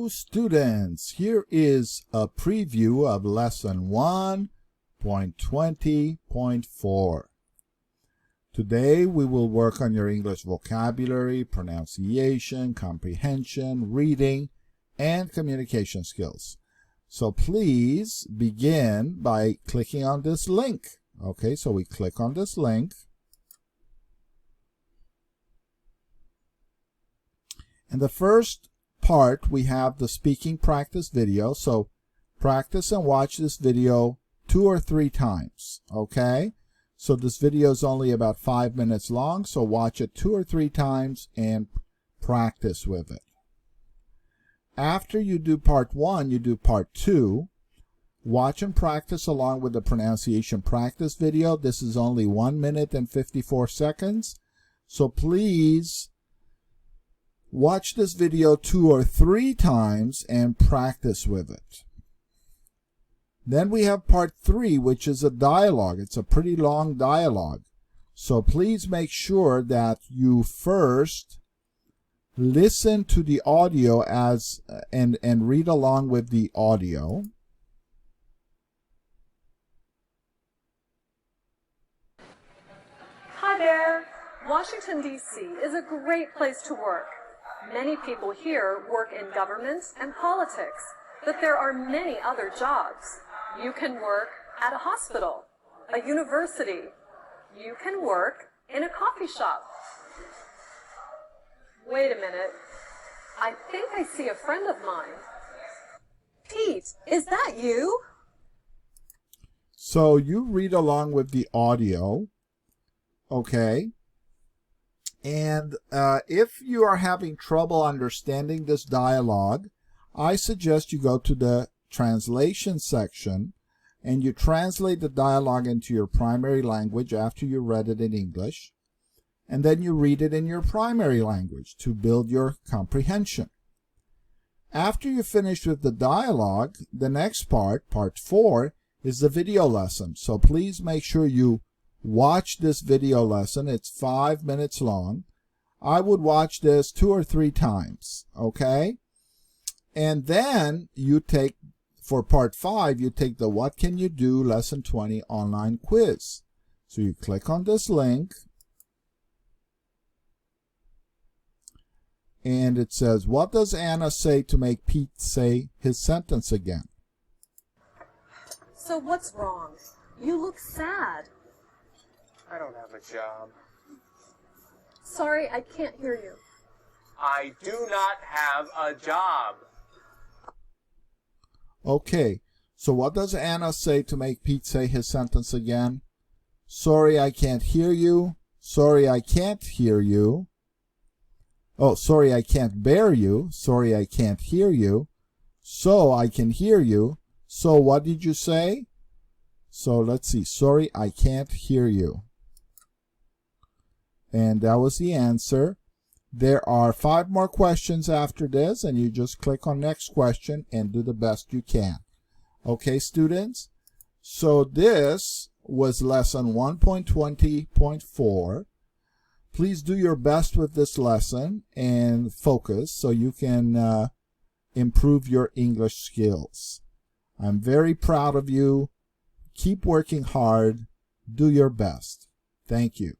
Hello students, here is a preview of lesson 1.20.4. Today we will work on your English vocabulary, pronunciation, comprehension, reading, and communication skills. So please begin by clicking on this link. Okay, so we click on this link. In the first part, we have the speaking practice video. So practice and watch this video 2 or 3 times. Okay, so this video is only about 5 minutes long, so watch it 2 or 3 times and practice with it. After you do part 1, you do part 2. Watch and practice along with the pronunciation practice video. This is only 1 minute and 54 seconds. So please watch this video 2 or 3 times and practice with it. Then we have part 3, which is a dialogue. It's a pretty long dialogue. So please make sure that you first listen to the audio and read along with the audio. Hi there. Washington, D.C. is a great place to work. Many people here work in government and politics, but there are many other jobs. You can work at a hospital, a university. You can work in a coffee shop. Wait a minute. I think I see a friend of mine. Pete, is that you? So you read along with the audio, okay? And if you are having trouble understanding this dialogue, I suggest you go to the translation section and you translate the dialogue into your primary language after you read it in English, and then you read it in your primary language to build your comprehension. After you finish with the dialogue, the next part, part 4, is the video lesson. So please make sure you watch this video lesson. It's 5 minutes long. I would watch this 2 or 3 times, okay? And then you take, for part 5, you take the What Can You Do Lesson 20 online quiz. So you click on this link, and it says, what does Anna say to make Pete say his sentence again? So what's wrong? You look sad. I don't have a job. Sorry, I can't hear you. I do not have a job. Okay, so what does Anna say to make Pete say his sentence again? Sorry, I can't hear you. Sorry, I can't hear you. Oh, sorry, I can't bear you. Sorry, I can't hear you. So I can hear you. So what did you say? So let's see. Sorry, I can't hear you. And that was the answer. There are 5 more questions after this, and you just click on next question and do the best you can. Okay, students? So this was lesson 1.20.4. Please do your best with this lesson and focus so you can improve your English skills. I'm very proud of you. Keep working hard. Do your best. Thank you.